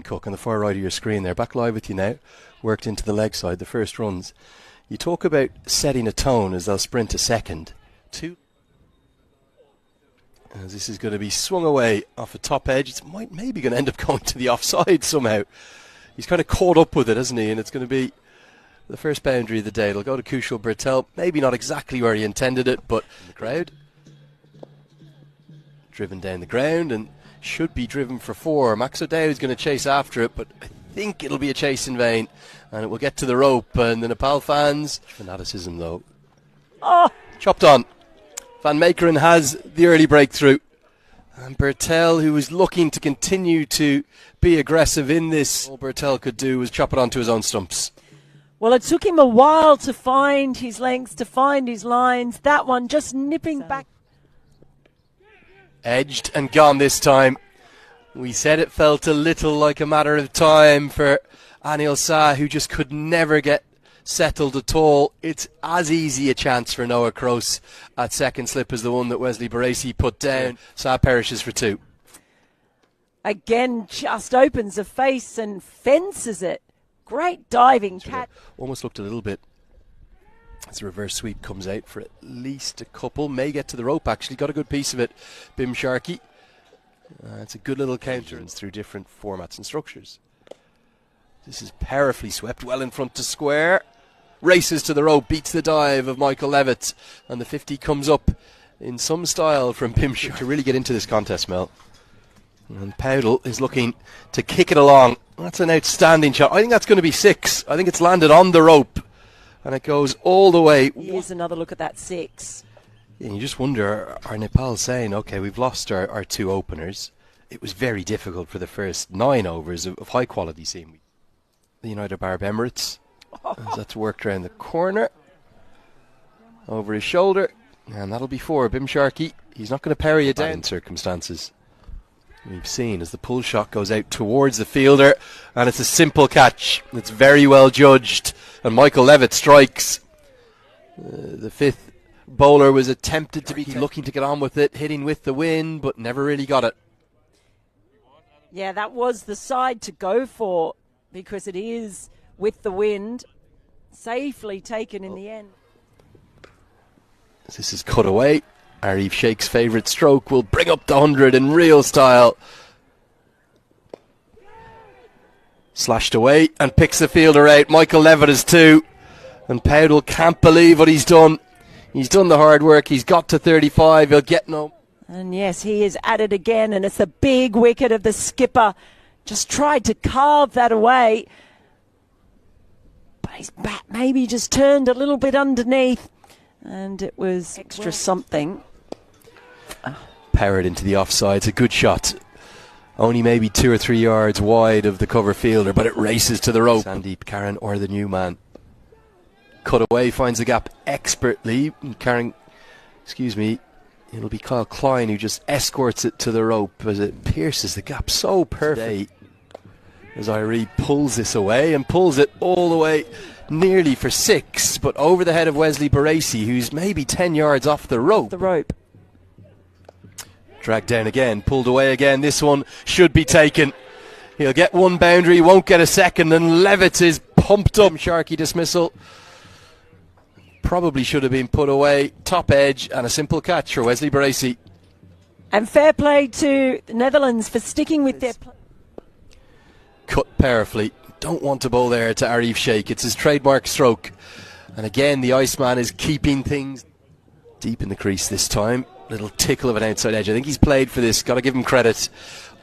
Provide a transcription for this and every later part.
Cook on the far right of your screen there, back live with you now, worked into the leg side, the first runs. You talk about setting a tone as they'll sprint a second. Two. As this is going to be swung away off a top edge, it's maybe going to end up going to the offside somehow. He's kind of caught up with it, hasn't he? And it's going to be the first boundary of the day. It'll go to Kushal Bertel, maybe not exactly where he intended it, but in the crowd. Driven down the ground and should be driven for 4. Max O'Dowd's going to chase after it, but I think it'll be a chase in vain, and it will get to the rope. And the Nepal fans, fanaticism though, chopped on. Van Meekeren has the early breakthrough, and Bertel, who was looking to continue to be aggressive in this, all Bertel could do was chop it onto his own stumps. Well, it took him a while to find his lengths, to find his lines. That one just nipping back. Edged and gone this time. We said it felt a little like a matter of time for Anil Shah, who just could never get settled at all. It's as easy a chance for Noah Kroos at second slip as the one that Wesley Baresi put down. Shah perishes for 2. Again, just opens a face and fences it. Great diving catch. Almost looked a little bit as the reverse sweep comes out for at least a couple. May get to the rope, actually. Got a good piece of it, Bim Sharkey. It's a good little counter through different formats and structures. This is powerfully swept, well in front to square. Races to the rope, beats the dive of Michael Levitt. And the 50 comes up in some style from Bim Sharkey to really get into this contest, Mel. And Powdell is looking to kick it along. That's an outstanding shot. I think that's going to be 6. I think it's landed on the rope. And it goes all the way. Here's another look at that 6. And you just wonder, are Nepal saying, OK, we've lost our 2 openers. It was very difficult for the first 9 overs of high quality seam. The United Arab Emirates, as that's worked around the corner. Over his shoulder. And that'll be 4. Bim Sharkey, he's not going to parry it down in circumstances. We've seen as the pull shot goes out towards the fielder, and it's a simple catch. It's very well judged, and Michael Levitt strikes. The 5th bowler was attempted to be looking to get on with it, hitting with the wind, but never really got it. Yeah, that was the side to go for, because it is with the wind, safely taken in the end. This is cut away. Arif Sheikh's favourite stroke will bring up the 100 in real style. Slashed away and picks the fielder out. Michael Levitt is 2. And Powdell can't believe what he's done. He's done the hard work. He's got to 35. He'll get no. And yes, he is at it again. And it's a big wicket of the skipper. Just tried to carve that away. But his bat maybe just turned a little bit underneath. And it was extra something. Powered into the offside. It's a good shot. Only maybe 2 or 3 yards wide of the cover fielder, but it races to the rope. Sandeep Karan, or the new man. Cut away, finds the gap expertly. Karan, it'll be Kyle Klein who just escorts it to the rope as it pierces the gap so perfectly. As Irie pulls this away and pulls it all the way nearly for 6, but over the head of Wesley Baresi, who's maybe 10 yards off the rope. Dragged down again, pulled away again. This one should be taken. He'll get 1 boundary, won't get a second, and Levitt is pumped up. Sharkey dismissal. Probably should have been put away. Top edge and a simple catch for Wesley Baresi. And fair play to the Netherlands for sticking with their cut powerfully. Don't want to bowl there to Arif Sheikh. It's his trademark stroke. And again, the Iceman is keeping things deep in the crease this time. Little tickle of an outside edge. I think he's played for this. Got to give him credit.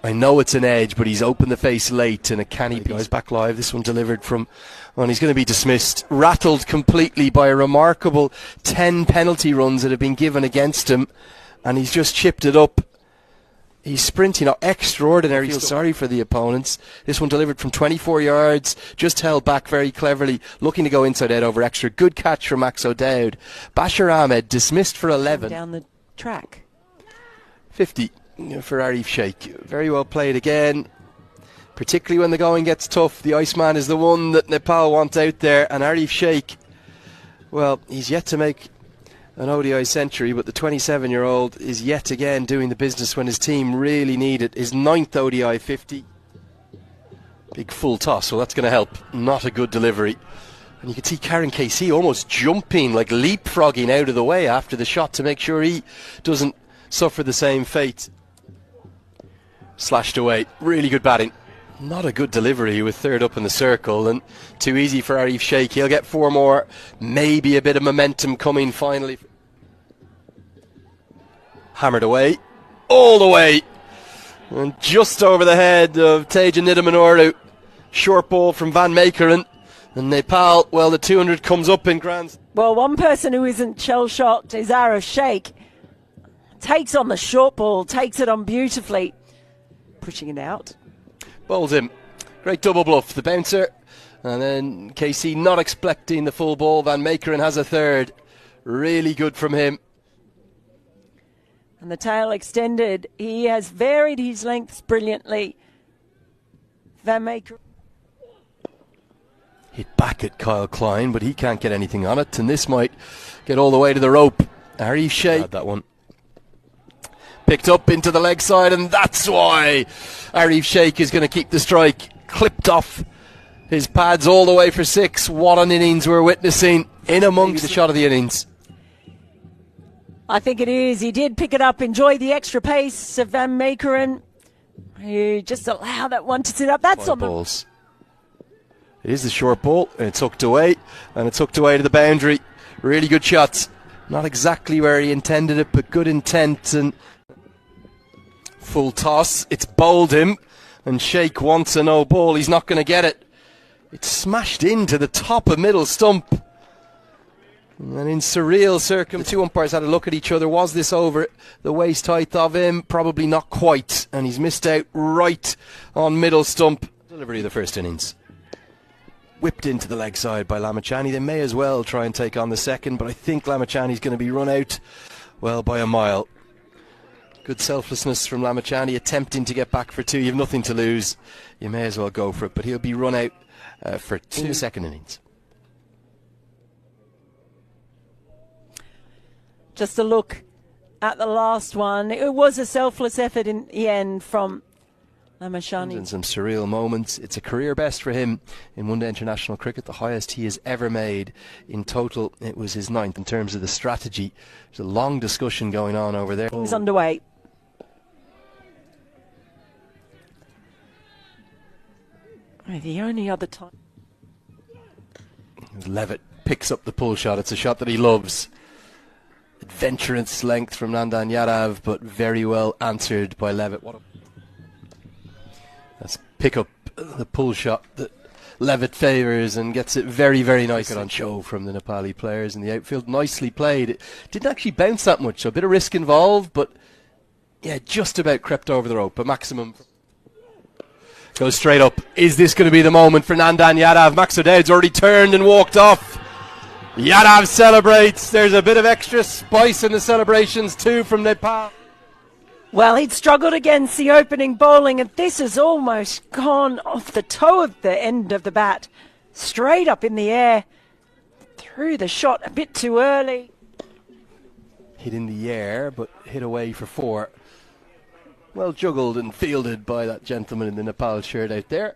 I know it's an edge, but he's opened the face late and a canny piece. Back live. This one delivered from, well, he's going to be dismissed. Rattled completely by a remarkable 10 penalty runs that have been given against him. And he's just chipped it up. He's sprinting extraordinary. Feel sorry for the opponents. This one delivered from 24 yards, just held back very cleverly, looking to go inside out over extra. Good catch from Max O'Dowd. Bashir Ahmed dismissed for 11. Down the track. 50 for Arif Sheikh. Very well played again. Particularly when the going gets tough, the Iceman is the one that Nepal want out there. And Arif Sheikh, well, he's yet to make an ODI century, but the 27-year-old is yet again doing the business when his team really need it. His 9th ODI 50. Big full toss, so that's going to help. Not a good delivery. And you can see Karen KC almost jumping, like leapfrogging out of the way after the shot to make sure he doesn't suffer the same fate. Slashed away. Really good batting. Not a good delivery with third up in the circle, and too easy for Arif Sheikh. He'll get 4 more. Maybe a bit of momentum coming finally. Hammered away. All the way. And just over the head of Teja Nidamanoru. Short ball from Van Meekeren. And Nepal, well, the 200 comes up in grand. Well, one person who isn't shell-shocked is Arif Sheikh. Takes on the short ball, takes it on beautifully. Pushing it out. Bowls him. Great double bluff. The bouncer. And then KC not expecting the full ball. Van Meekeren has a third. Really good from him. And the tail extended. He has varied his lengths brilliantly. Van Meekeren hit back at Kyle Klein, but he can't get anything on it. And this might get all the way to the rope. Arif Sheikh had that one. Picked up into the leg side, and that's why Arif Sheikh is going to keep the strike. Clipped off his pads all the way for 6. What an innings we're witnessing in amongst the shot of the innings. I think it is. He did pick it up, enjoy the extra pace of Van Meekeren. He just allowed that one to sit up. That's on balls. It is the short ball, and it's hooked away, and it's hooked away to the boundary. Really good shots. Not exactly where he intended it, but good intent. And full toss. It's bowled him, and Sheikh wants a no ball. He's not going to get it. It's smashed into the top of middle stump. And in surreal circumstances, the two umpires had a look at each other. Was this over the waist height of him? Probably not quite. And he's missed out right on middle stump. Delivery of the first innings. Whipped into the leg side by Lamachani. They may as well try and take on the second, but I think Lamachani's going to be run out, well, by a mile. Good selflessness from Lamachani, attempting to get back for 2. You have nothing to lose. You may as well go for it, but he'll be run out for 2 second innings. Just a look at the last one. It was a selfless effort in the end from Lamachani. And some surreal moments. It's a career best for him in one-day international cricket, the highest he has ever made. In total, it was his 9th. In terms of the strategy, there's a long discussion going on over there. Things underway. The only other time Levitt picks up the pull shot. It's a shot that he loves. Adventurous length from Nandan Yadav, but very well answered by Levitt. Let's pick up the pull shot that Levitt favours and gets it very, very nice on show from the Nepali players in the outfield. Nicely played. It didn't actually bounce that much, so a bit of risk involved, but yeah, just about crept over the rope. A maximum. Goes straight up. Is this going to be the moment for Nandan Yadav? Max O'Dowd's already turned and walked off. Yadav celebrates. There's a bit of extra spice in the celebrations too from Nepal. Well, he'd struggled against the opening bowling, and this has almost gone off the toe of the end of the bat. Straight up in the air. Threw the shot a bit too early. Hit in the air, but hit away for 4. Well juggled and fielded by that gentleman in the Nepal shirt out there.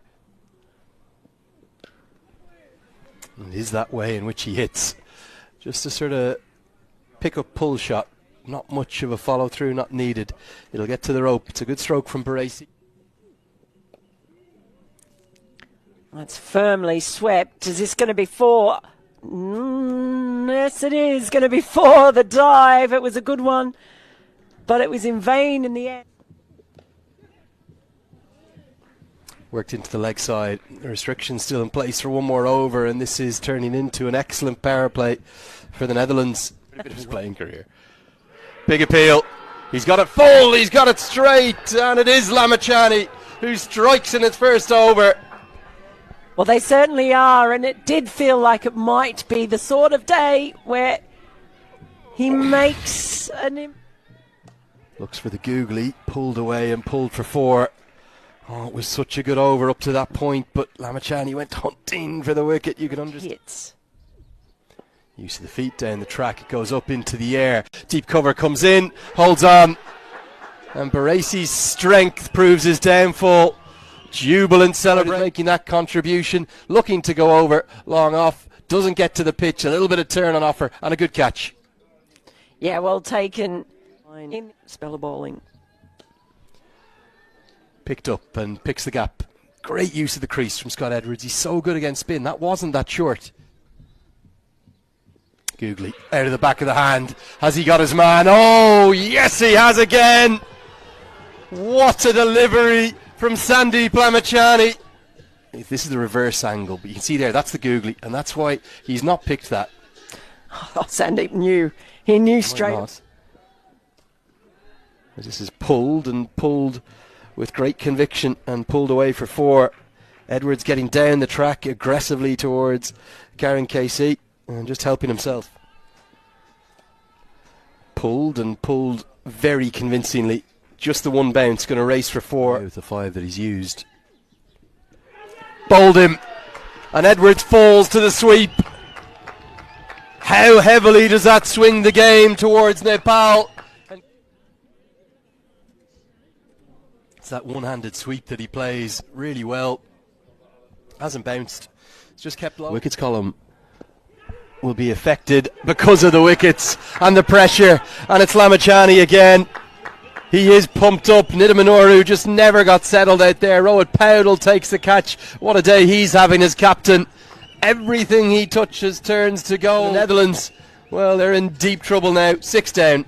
It is that way in which he hits. Just a sort of pick-up pull shot. Not much of a follow-through, not needed. It'll get to the rope. It's a good stroke from Baresi. That's firmly swept. Is this going to be 4? Yes, it is going to be 4. The dive. It was a good one, but it was in vain in the end. Worked into the leg side. The restrictions still in place for 1 more over, and this is turning into an excellent power play for the Netherlands. Bit of his playing career. Big appeal. He's got it full. He's got it straight, and it is Lamachani who strikes in its first over. Well, they certainly are, and it did feel like it might be the sort of day where he makes an... Looks for the googly, pulled away and pulled for 4. Oh, it was such a good over up to that point, but Lamachani went hunting for the wicket. You can understand. Hits. Use of the feet down the track. It goes up into the air. Deep cover comes in, holds on. And Baresi's strength proves his downfall. Jubilant celebrating, making that contribution, looking to go over, long off, doesn't get to the pitch, a little bit of turn on offer, and a good catch. Yeah, well taken in spell of bowling. Picked up and picks the gap. Great use of the crease from Scott Edwards. He's so good against spin. That wasn't that short. Googly out of the back of the hand. Has he got his man? Oh, yes, he has again. What a delivery from Sandeep Lamachani. This is the reverse angle, but you can see there, that's the googly, and that's why he's not picked that. Oh, Sandeep knew. He knew straight. This is pulled and pulled with great conviction and pulled away for 4. Edwards getting down the track aggressively towards Karen KC and just helping himself. Pulled and pulled very convincingly. Just the one bounce, going to race for 4 with the 5 that he's used. Bowled him, and Edwards falls to the sweep. How heavily does that swing the game towards Nepal? It's that one-handed sweep that he plays really well. Hasn't bounced, it's just kept low. Wickets column will be affected because of the wickets and the pressure, and it's Lamachani again. He is pumped up. Nidamanoru just never got settled out there. Rohit Powdell takes the catch. What a day he's having as captain. Everything he touches turns to goal. The Netherlands, well, they're in deep trouble now. 6 down.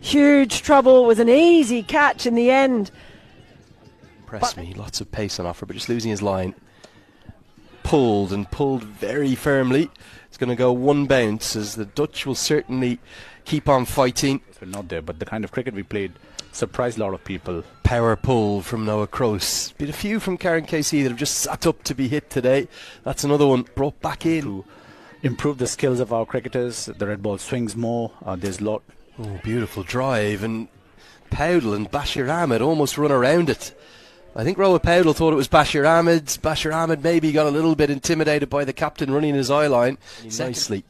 Huge trouble. Was an easy catch in the end. Press me. Lots of pace on offer, but just losing his line. Pulled and pulled very firmly. It's going to go one bounce, as the Dutch will certainly keep on fighting. We're not there, but the kind of cricket we played surprised a lot of people. Power pull from Noah Kroos. Been a few from Karen KC that have just sat up to be hit today. That's another one brought back in. To improve the skills of our cricketers, the red ball swings more. There's a lot. Oh, beautiful drive, and Powdell and Bashir Ahmed almost run around it. I think Rohit Powdell thought it was Bashir Ahmed's. Bashir Ahmed maybe got a little bit intimidated by the captain running his eye line nicely.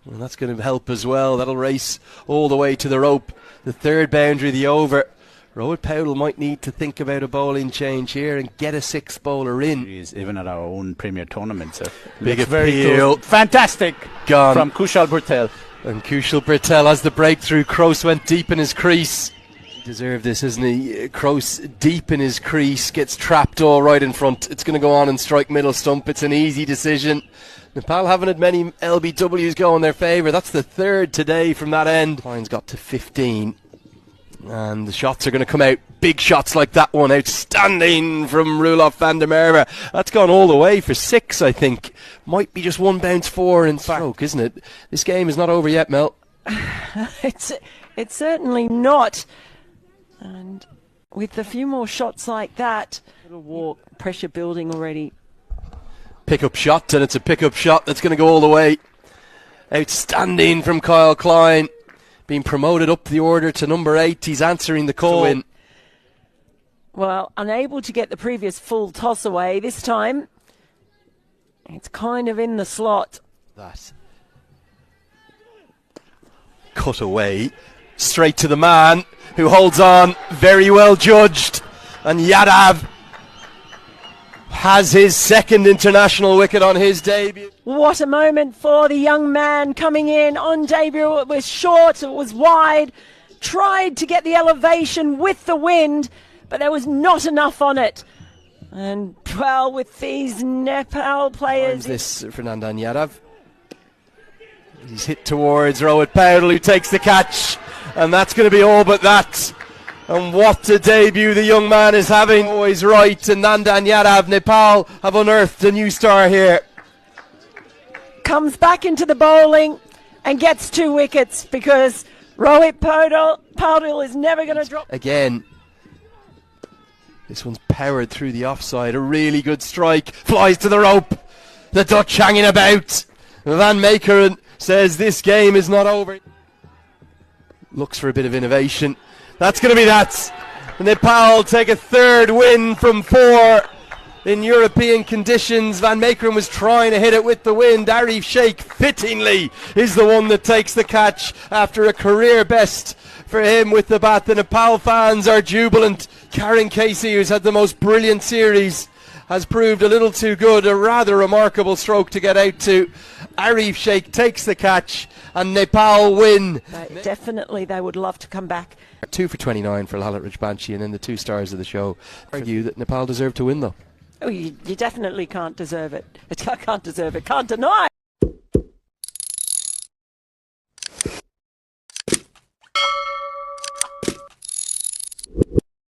And that's going to help as well. That'll race all the way to the rope. The third boundary, the over. Rohit Powdell might need to think about a bowling change here and get a 6th bowler in. Even at our own Premier tournament. Big appeal. Fantastic. Gone. From Kushal Bhurtel. And Kushal Bhurtel has the breakthrough. Kroos went deep in his crease. He deserved this, isn't he? Kroos deep in his crease, gets trapped all right in front. It's going to go on and strike middle stump. It's an easy decision. Nepal haven't had many LBWs go in their favour. That's the 3rd today from that end. Line's got to 15. And the shots are going to come out. Big shots like that one. Outstanding from Roelof van der Merwe. That's gone all the way for 6, I think. Might be just one bounce 4 in stroke, isn't it? This game is not over yet, Mel. It's certainly not. And with a few more shots like that, it'll walk. Pressure building already. Pick-up shot, and it's a pick-up shot that's going to go all the way. Outstanding from Kyle Klein. Being promoted up the order to number 8. He's answering the call. In. Well, unable to get the previous full toss away. This time, it's kind of in the slot. That. Cut away. Straight to the man who holds on. Very well judged. And Yadav has his 2nd international wicket on his debut. What a moment for the young man coming in on debut. It was short, it was wide, tried to get the elevation with the wind, but there was not enough on it. And, well, with these Nepal players... This Fernandan Yadav. He's hit towards Rohit Powdell, who takes the catch, and that's going to be all but that. And what a debut the young man is having. Always right, and Nandan Yadav, Nepal have unearthed a new star here. Comes back into the bowling and gets 2 wickets because Rohit Powdell is never going to drop. Again, this one's powered through the offside. A really good strike. Flies to the rope. The Dutch hanging about. Van Meekeren says this game is not over. Looks for a bit of innovation. That's going to be that. Nepal take a 3rd win from 4 in European conditions. Van Meekeren was trying to hit it with the wind. Arif Sheikh, fittingly, is the one that takes the catch after a career best for him with the bat. The Nepal fans are jubilant. Karen Casey, who's had the most brilliant series, has proved a little too good. A rather remarkable stroke to get out to. Arif Sheikh takes the catch and Nepal win. Definitely they would love to come back. 2 for 29 for Lalitridge Banshee, and then the 2 stars of the show argue that Nepal deserved to win though. Oh, you definitely can't deserve it. Can't deserve it. Can't deny